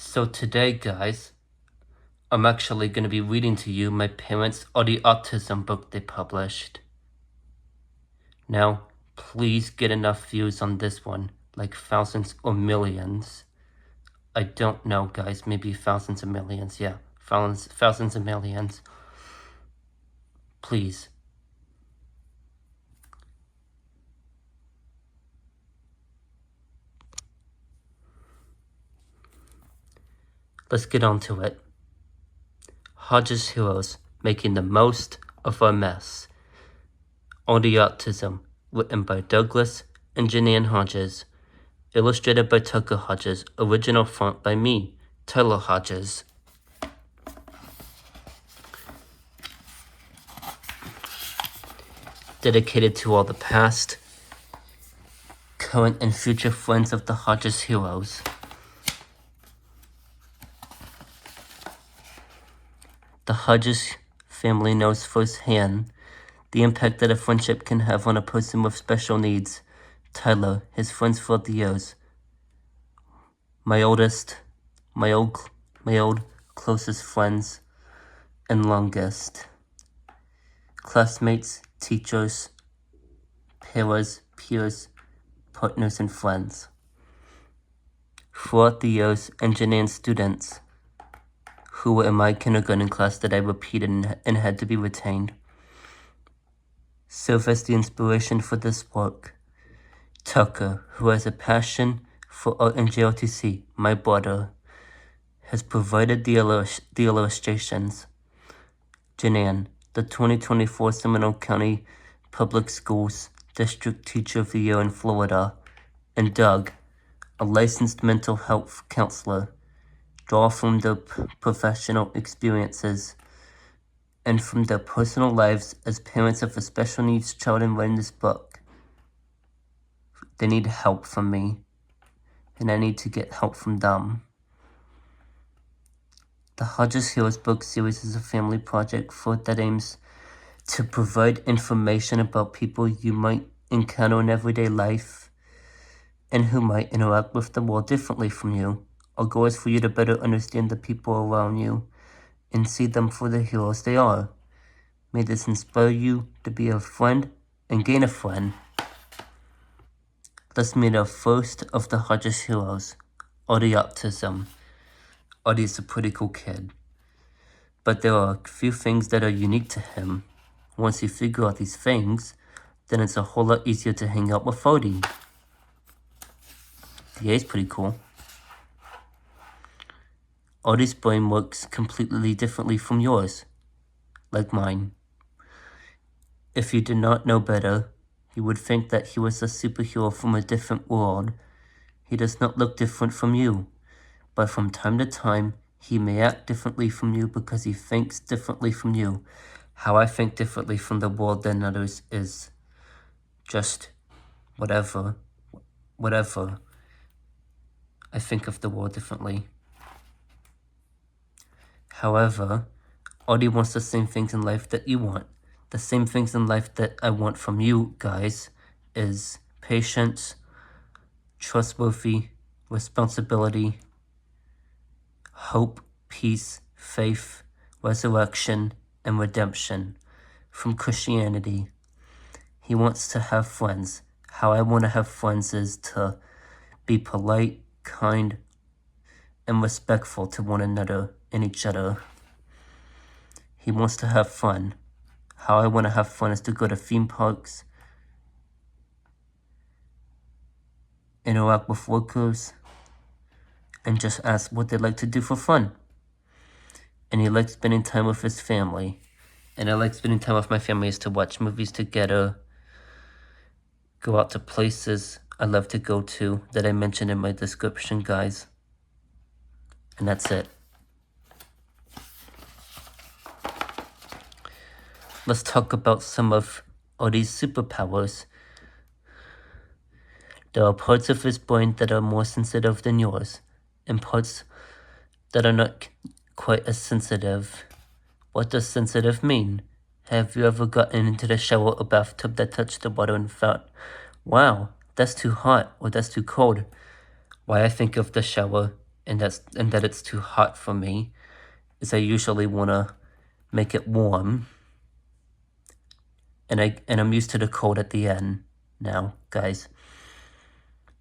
So today, guys, I'm actually going to be reading to you my parents' Artie Autism book they published. Now, please get enough views on this one, like thousands or millions. I don't know, guys, maybe thousands of millions, yeah, thousands of millions. Please. Let's get on to it. Hodges Heroes, making the most of our mess. Artie Autism, written by Douglas and Janine Hodges. Illustrated by Tucker Hodges. Original font by me, Tyler Hodges. Dedicated to all the past, current, and future friends of the Hodges Heroes. The Hodges family knows firsthand the impact that a friendship can have on a person with special needs. Tyler, his friends for the years. My old closest friends and longest. Classmates, teachers, peers, partners, and friends. Throughout the years, engineering students who were in my kindergarten class that I repeated and had to be retained serve as the inspiration for this work. Tucker, who has a passion for art and JLTC, my brother, has provided the illustrations. Janan, the 2024 Seminole County Public Schools District Teacher of the Year in Florida, and Doug, a licensed mental health counselor, draw from their professional experiences and from their personal lives as parents of a special needs child in writing this book. They need help from me, and I need to get help from them. The Hodges Heroes book series is a family project that aims to provide information about people you might encounter in everyday life and who might interact with the world differently from you. Our goal is for you to better understand the people around you and see them for the heroes they are. May this inspire you to be a friend and gain a friend. Let's meet our first of the Hodges Heroes, Artie Autism. Artie is a pretty cool kid, but there are a few things that are unique to him. Once you figure out these things, then it's a whole lot easier to hang out with Artie. The A is pretty cool. Artie's brain works completely differently from yours, like mine. If you did not know better, you would think that he was a superhero from a different world. He does not look different from you, but from time to time, he may act differently from you because he thinks differently from you. How I think differently from the world than others is just whatever. I think of the world differently. However, Artie wants the same things in life that you want. The same things in life that I want from you guys is patience, trustworthy, responsibility, hope, peace, faith, resurrection, and redemption from Christianity. He wants to have friends. How I want to have friends is to be polite, kind, and respectful to one another and each other. He wants to have fun. How I want to have fun is to go to theme parks, interact with workers, and just ask what they like to do for fun. And he likes spending time with his family. And I like spending time with my family is to watch movies together, go out to places I love to go to that I mentioned in my description, guys. And that's it. Let's talk about some of Artie's superpowers. There are parts of his brain that are more sensitive than yours, and parts that are not quite as sensitive. What does sensitive mean? Have you ever gotten into the shower or bathtub that touched the water and thought, wow, that's too hot or that's too cold? Why I think of the shower and that it's too hot for me, is I usually want to make it warm, and I'm used to the cold at the end now, guys.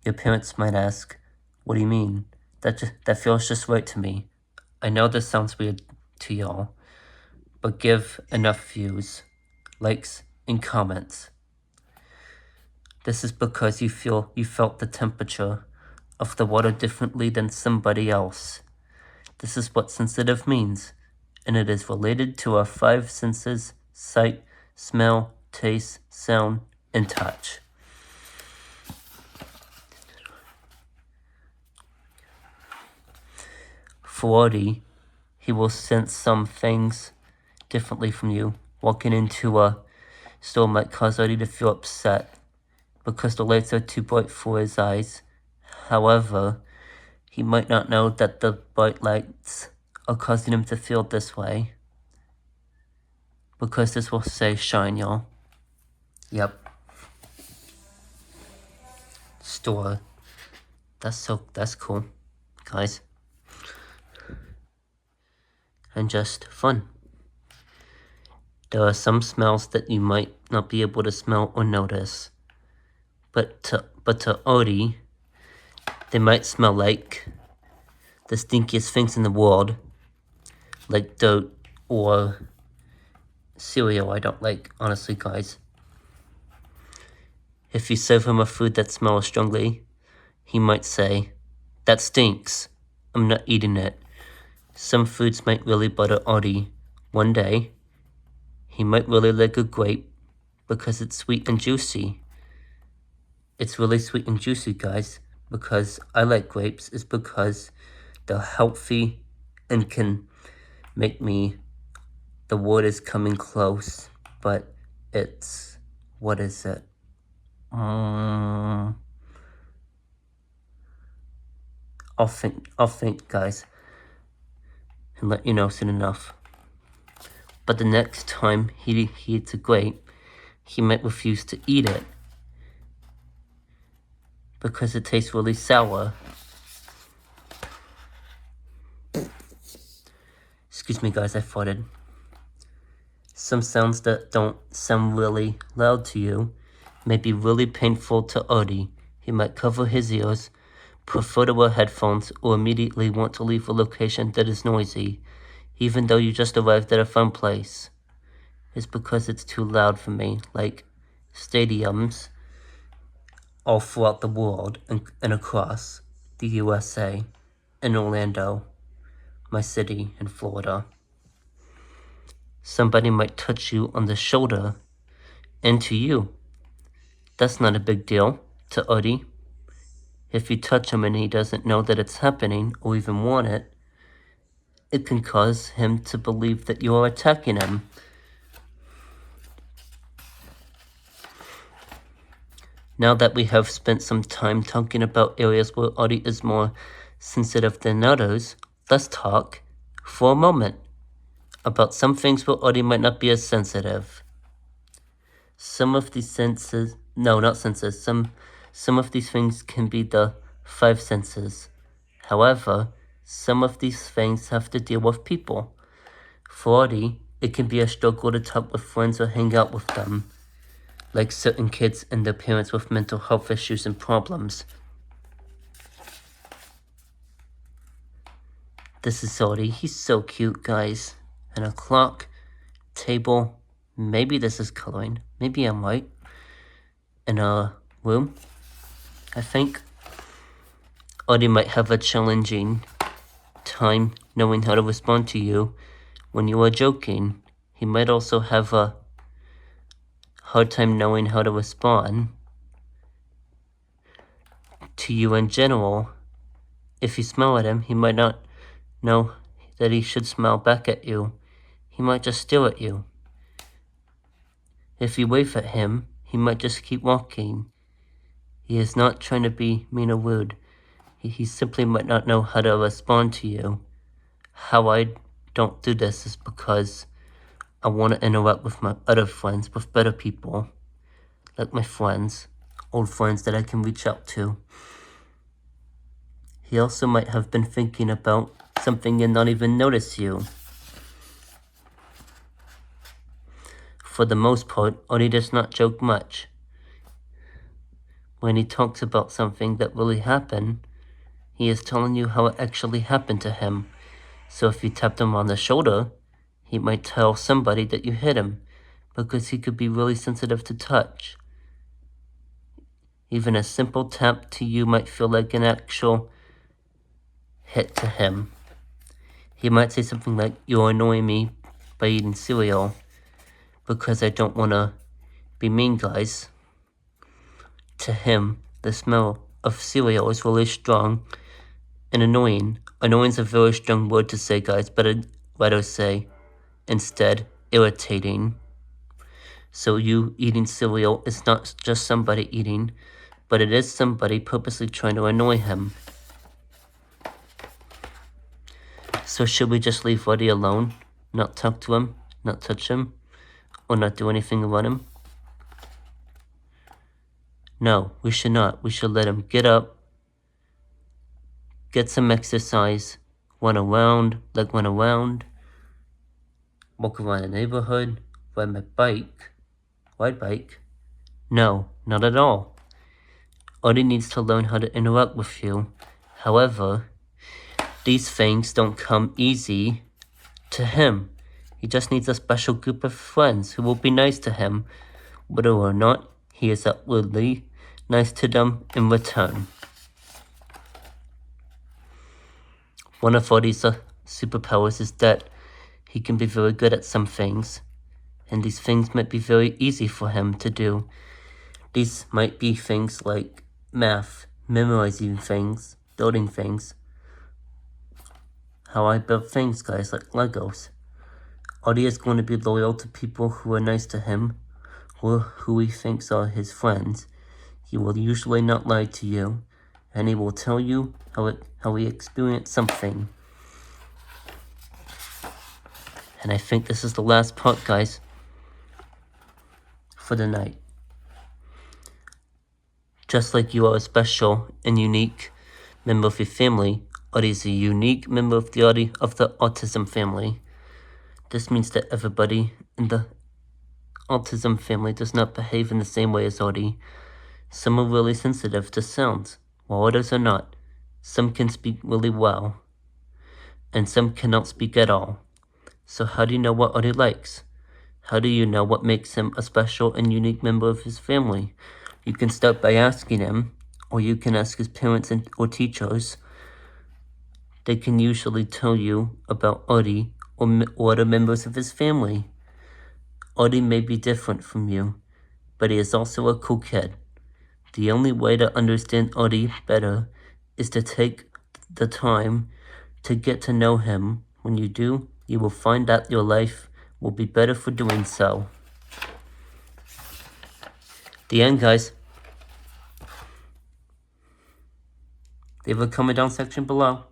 Your parents might ask, "What do you mean? That feels just right to me." I know this sounds weird to y'all, but give enough views, likes, and comments. This is because you felt the temperature of the water differently than somebody else. This is what sensitive means, and it is related to our 5 senses: sight, smell, taste, sound, and touch. For Artie, he will sense some things differently from you. Walking into a store might cause Artie to feel upset because the lights are too bright for his eyes. However, he might not know that the bright lights are causing him to feel this way, because this will say shine, y'all. Yep. Store. That's cool, guys. And just fun. There are some smells that you might not be able to smell or notice, but to Artie, they might smell like the stinkiest things in the world, like dirt or cereal I don't like, honestly, guys. If you serve him a food that smells strongly, he might say, "That stinks. I'm not eating it." Some foods might really bother Artie. One day, he might really like a grape because it's sweet and juicy. It's really sweet and juicy, guys, because I like grapes. It's because they're healthy and can make me, the word is coming close, but it's, what is it? I'll think, guys, and let you know soon enough. But the next time he eats a grape, he might refuse to eat it because it tastes really sour. Excuse me, guys, I farted. Some sounds that don't sound really loud to you may be really painful to Artie. He might cover his ears, prefer to wear headphones, or immediately want to leave a location that is noisy, even though you just arrived at a fun place. It's because it's too loud for me, like stadiums all throughout the world and across the USA, in Orlando, my city in Florida. Somebody might touch you on the shoulder, and to you, that's not a big deal. To Artie, if you touch him and he doesn't know that it's happening or even want it, it can cause him to believe that you are attacking him. Now that we have spent some time talking about areas where Artie is more sensitive than others, let's talk for a moment about some things where Artie might not be as sensitive. Some of these senses, no, not senses, some of these things can be the 5 senses. However, some of these things have to deal with people. For Artie, it can be a struggle to talk with friends or hang out with them, like certain kids and their parents with mental health issues and problems. This is Artie. He's so cute, guys. And a clock, table, maybe this is coloring, maybe I'm right. In a room, I think. Artie might have a challenging time knowing how to respond to you when you are joking. He might also have a hard time knowing how to respond to you in general. If you smile at him, he might not know that he should smile back at you. He might just stare at you. If you wave at him, he might just keep walking. He is not trying to be mean or rude. He simply might not know how to respond to you. How I don't do this is because I want to interact with my other friends, with better people, like my friends, old friends that I can reach out to. He also might have been thinking about something and not even notice you. For the most part, Artie does not joke much. When he talks about something that really happened, he is telling you how it actually happened to him. So if you tapped him on the shoulder, he might tell somebody that you hit him, because he could be really sensitive to touch. Even a simple tap to you might feel like an actual hit to him. He might say something like, "You're annoying me by eating cereal because I don't want to be mean, guys." To him, the smell of cereal is really strong and annoying. Annoying is a very strong word to say, guys, but I'd rather say instead irritating. So you eating cereal is not just somebody eating, but it is somebody purposely trying to annoy him. So should we just leave Artie alone, not talk to him, not touch him, or not do anything about him? No, we should not. We should let him get up, get some exercise, run around, walk around the neighborhood, ride bike. No, not at all. Artie needs to learn how to interact with you. However, these things don't come easy to him. He just needs a special group of friends who will be nice to him, whether or not he is outwardly nice to them in return. One of Artie's superpowers is that he can be very good at some things, and these things might be very easy for him to do. These might be things like math, memorizing things, building things. How I build things, guys, like Legos. Artie is going to be loyal to people who are nice to him, or who he thinks are his friends. He will usually not lie to you, and he will tell you how he experienced something. And I think this is the last part, guys, for the night. Just like you are a special and unique member of your family, Artie is a unique member of the autism family. This means that everybody in the autism family does not behave in the same way as Artie. Some are really sensitive to sounds, while others are not. Some can speak really well, and some cannot speak at all. So how do you know what Artie likes? How do you know what makes him a special and unique member of his family? You can start by asking him, or you can ask his parents or teachers. They can usually tell you about Artie or other members of his family. Artie may be different from you, but he is also a cool kid. The only way to understand Artie better is to take the time to get to know him. When you do, you will find that your life will be better for doing so. The end, guys. Leave a comment down section below.